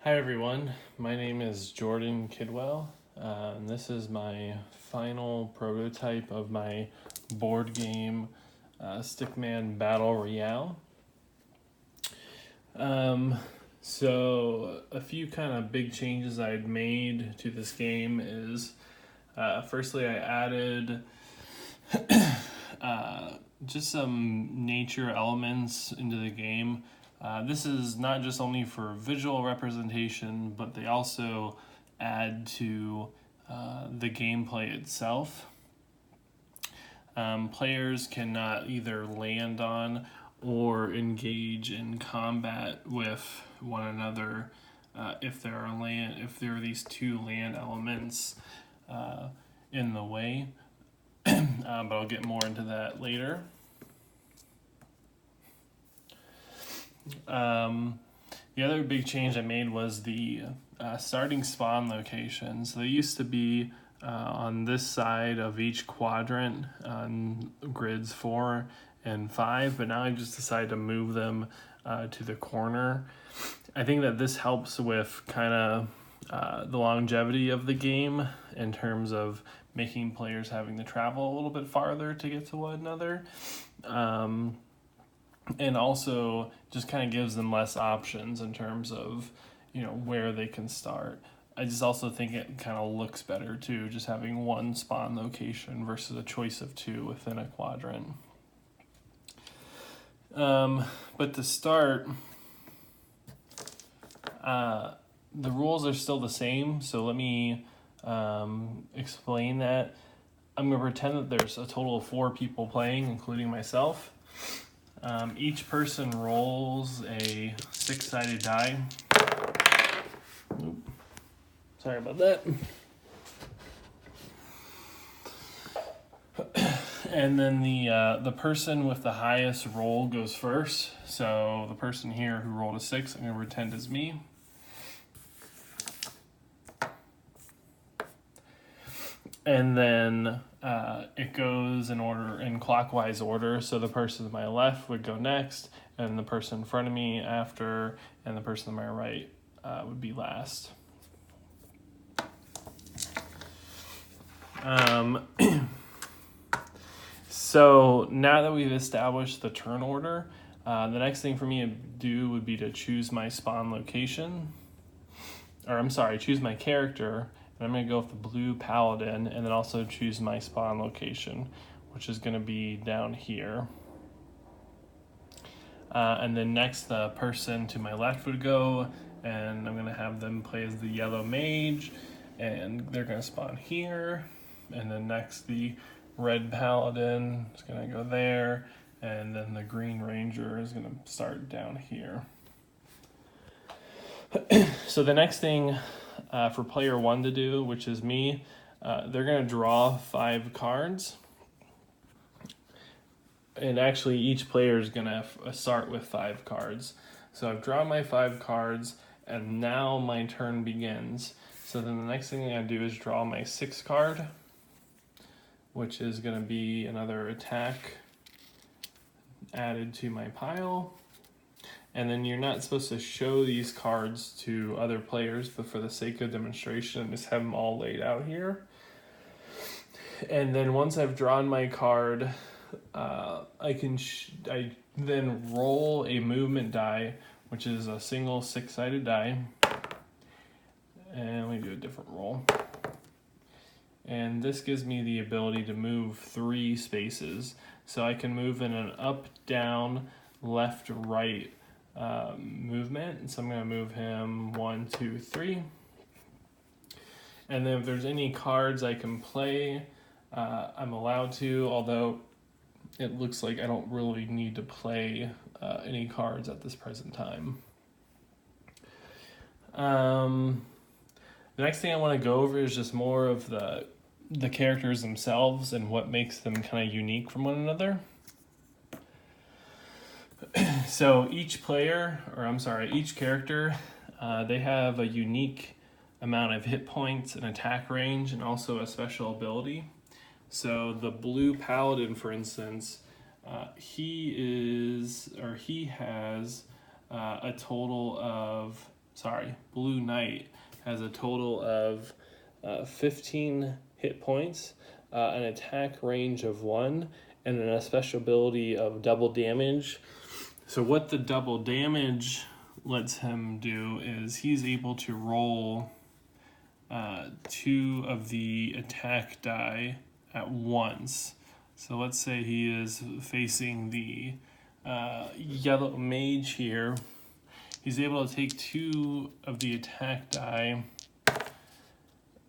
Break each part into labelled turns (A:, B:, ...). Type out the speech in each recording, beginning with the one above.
A: Hi everyone, my name is Jordan Kidwell, and this is my final prototype of my board game Stickman Battle Royale. So a few kind of big changes I'd made to this game is firstly I added just some nature elements into the game. This is not just only for visual representation, but they also add to the gameplay itself. Players cannot either land on or engage in combat with one another if there are these two land elements in the way. But I'll get more into that later. The other big change I made was the starting spawn location. So they used to be on this side of each quadrant on grids 4 and 5, but now I just decided to move them to the corner. I think that this helps with kind of the longevity of the game in terms of making players having to travel a little bit farther to get to one another. And also just kind of gives them less options in terms of, where they can start. I just also think it kind of looks better too, just having one spawn location versus a choice of two within a quadrant. But to start, the rules are still the same, so let me explain that. I'm going to pretend that there's a total of 4 people playing, including myself. Each person rolls a 6-sided die. Oop. Sorry about that. And then the person with the highest roll goes first. So the person here who rolled a 6, I'm going to pretend is me. And then it goes in clockwise order. So the person to my left would go next, and the person in front of me after, and the person to my right would be last. So now that we've established the turn order, the next thing for me to do would be to choose my spawn location. Choose my character. And I'm going to go with the blue paladin, and then also choose my spawn location, which is going to be down here. And then next, the person to my left would go, and I'm going to have them play as the yellow mage, and they're going to spawn here. And then next, the red paladin is going to go there, and then the green ranger is going to start down here. So the next thing for player 1 to do, which is me, they're going to draw 5 cards. And actually, each player is going to start with 5 cards. So I've drawn my 5 cards, and now my turn begins. So then the next thing I'm going to do is draw my 6th card, which is going to be another attack added to my pile. And then you're not supposed to show these cards to other players, but for the sake of demonstration, just have them all laid out here. And then once I've drawn my card, I then roll a movement die, which is a single 6-sided die. And let me do a different roll. And this gives me the ability to move 3 spaces. So I can move in an up, down, left, right movement. So I'm going to move him 1, 2, 3. And then if there's any cards I can play, I'm allowed to, although it looks like I don't really need to play any cards at this present time. The next thing I want to go over is just more of the characters themselves and what makes them kind of unique from one another. So each character, they have a unique amount of hit points and attack range and also a special ability. So the blue paladin, for instance, he has a total of Blue Knight has a total of 15 hit points, an attack range of 1, and a special ability of double damage. So what the double damage lets him do is he's able to roll 2 of the attack die at once. So let's say he is facing the yellow mage here. He's able to take 2 of the attack die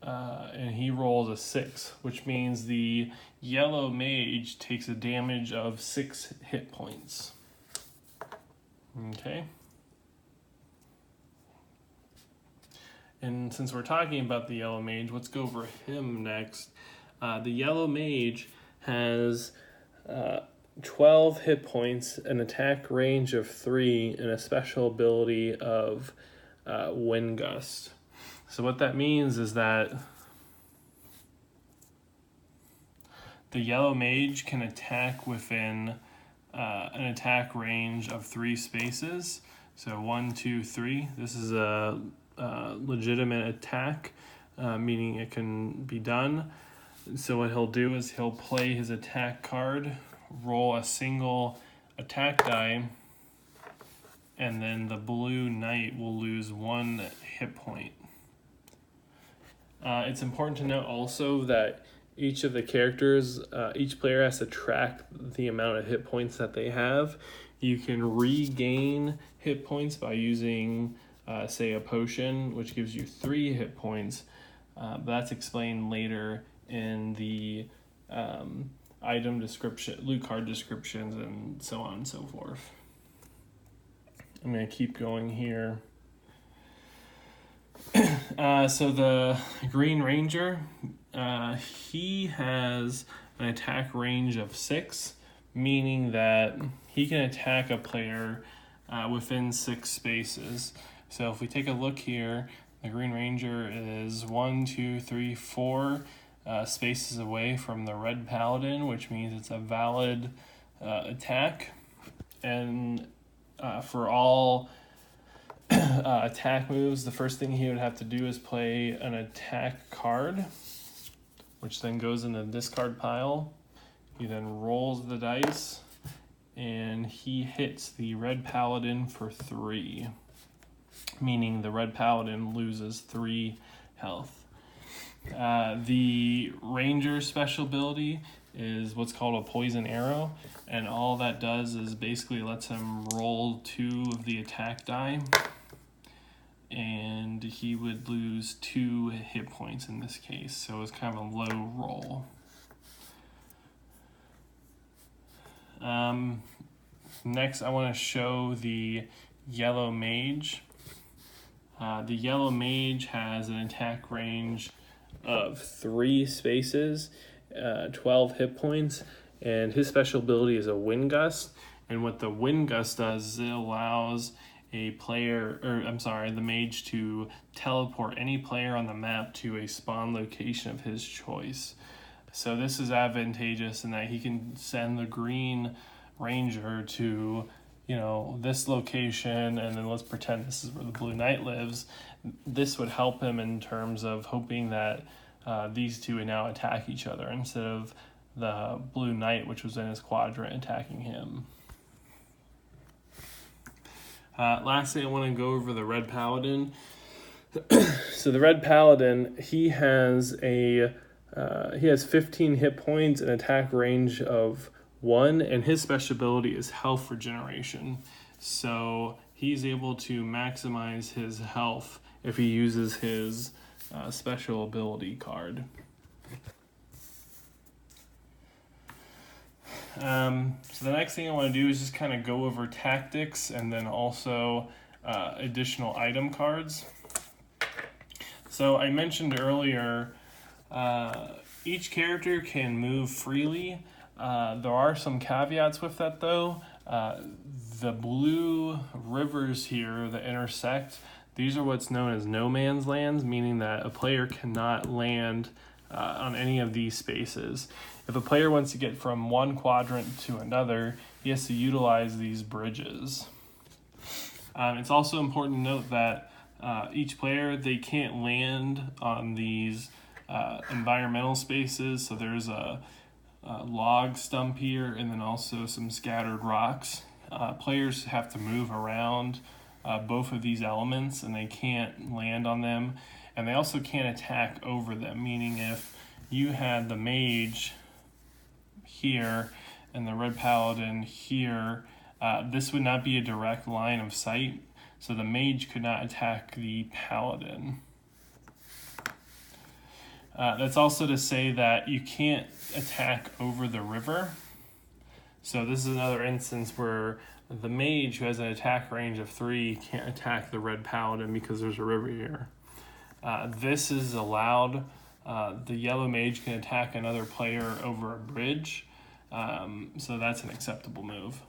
A: and he rolls a 6, which means the yellow mage takes a damage of 6 hit points. Okay. And since we're talking about the yellow mage, let's go over him next. The yellow mage has 12 hit points, an attack range of 3, and a special ability of Wind Gust. So what that means is that the yellow mage can attack within an attack range of 3 spaces. So 1, 2, 3. This is a legitimate attack, meaning it can be done. So what he'll do is he'll play his attack card, roll a single attack die, and then the Blue Knight will lose 1 hit point. It's important to note also that each of the characters, each player has to track the amount of hit points that they have. You can regain hit points by using, say, a potion, which gives you 3 hit points. But that's explained later in the item description, loot card descriptions, and so on and so forth. I'm going to keep going here. So the Green Ranger, he has an attack range of 6, meaning that he can attack a player within 6 spaces. So if we take a look here, the Green Ranger is 1, 2, 3, 4 spaces away from the Red Paladin, which means it's a valid attack. And for all attack moves, the first thing he would have to do is play an attack card, which then goes in the discard pile. He then rolls the dice, and he hits the Red Paladin for 3, meaning the Red Paladin loses 3 health. The Ranger special ability is what's called a Poison Arrow, and all that does is basically lets him roll 2 of the attack die, and he would lose 2 hit points in this case, so it's kind of a low roll. Next, I want to show the Yellow Mage. The Yellow Mage has an attack range of 3 spaces, 12 hit points, and his special ability is a Wind Gust. And what the Wind Gust does is it allows the mage to teleport any player on the map to a spawn location of his choice. So this is advantageous in that he can send the Green Ranger to, this location, and then let's pretend this is where the Blue Knight lives. This would help him in terms of hoping that these two would now attack each other instead of the Blue Knight, which was in his quadrant, attacking him. Lastly, I want to go over the Red Paladin. So the Red Paladin, he has 15 hit points, an attack range of 1, and his special ability is health regeneration. So he's able to maximize his health if he uses his special ability card. So the next thing I want to do is just kind of go over tactics and then also additional item cards. So I mentioned earlier, each character can move freely. There are some caveats with that though. The blue rivers here that intersect, these are what's known as no man's lands, meaning that a player cannot land on any of these spaces. If a player wants to get from one quadrant to another, he has to utilize these bridges. It's also important to note that each player, they can't land on these environmental spaces. So there's a log stump here, and then also some scattered rocks. Players have to move around both of these elements, and they can't land on them. And they also can't attack over them, meaning if you had the mage here and the red paladin here, this would not be a direct line of sight, so the mage could not attack the paladin. That's also to say that you can't attack over the river. So this is another instance where the mage, who has an attack range of 3, can't attack the red paladin because there's a river here. This is allowed. The yellow mage can attack another player over a bridge, so that's an acceptable move.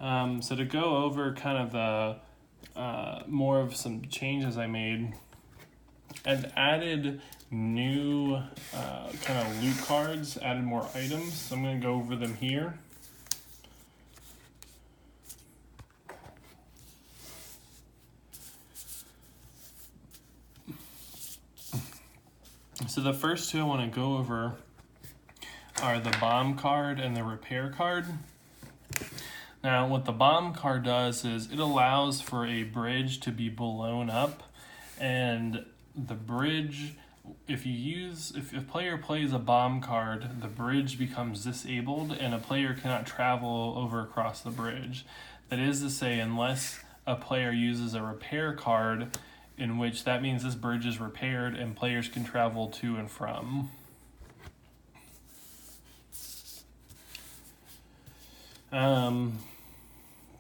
A: So to go over kind of the more of some changes I made, I've added new kind of loot cards, added more items. So I'm going to go over them here. So the first two I want to go over are the bomb card and the repair card. Now what the bomb card does is it allows for a bridge to be blown up, and the bridge, if a player plays a bomb card, the bridge becomes disabled and a player cannot travel over across the bridge. That is to say, unless a player uses a repair card, in which that means this bridge is repaired and players can travel to and from.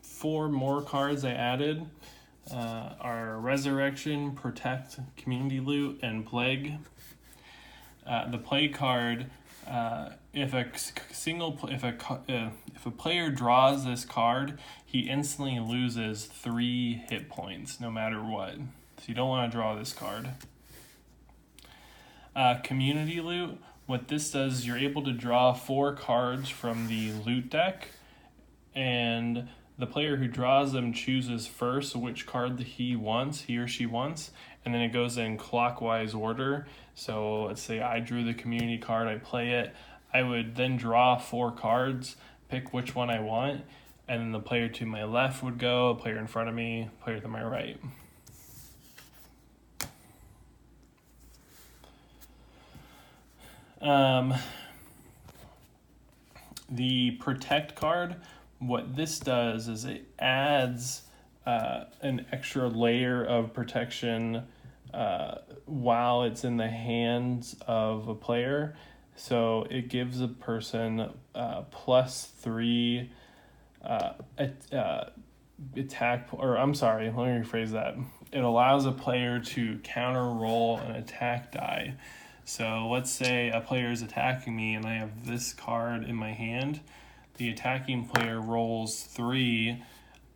A: Four more cards I added are Resurrection, Protect, Community Loot, and Plague. The Plague card, if a player draws this card, he instantly loses 3 hit points no matter what. So you don't want to draw this card. Community Loot, what this does is you're able to draw 4 cards from the loot deck, and the player who draws them chooses first which card he or she wants, and then it goes in clockwise order. So let's say I drew the community card, I play it, I would then draw 4 cards, pick which one I want, and then the player to my left would go, a player in front of me, player to my right. The Protect card, what this does is it adds an extra layer of protection while it's in the hands of a player. So it gives a person +3 attack, or I'm sorry, let me rephrase that. It allows a player to counter roll an attack die. So let's say a player is attacking me and I have this card in my hand. The attacking player rolls 3,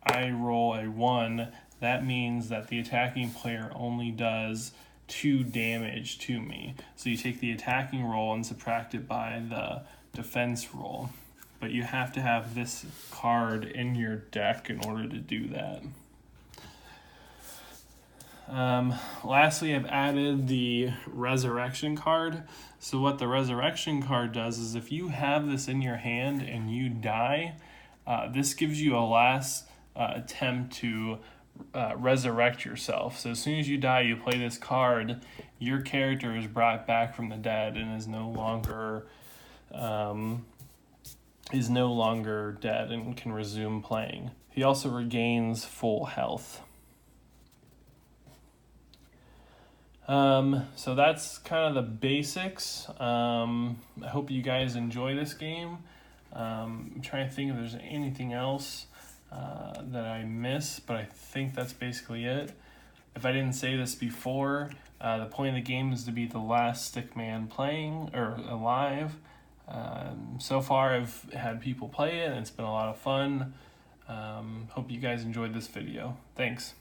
A: I roll a 1. That means that the attacking player only does 2 damage to me. So you take the attacking roll and subtract it by the defense roll. But you have to have this card in your deck in order to do that. Lastly, I've added the Resurrection card. So what the Resurrection card does is if you have this in your hand and you die, this gives you a last attempt to resurrect yourself. So as soon as you die, you play this card, your character is brought back from the dead and is no longer dead and can resume playing. He also regains full health. So that's kind of the basics. I hope you guys enjoy this game. I'm trying to think if there's anything else that I missed, but I think that's basically it. If I didn't say this before, the point of the game is to be the last Stickman playing or alive. So far I've had people play it and it's been a lot of fun. Hope you guys enjoyed this video. Thanks.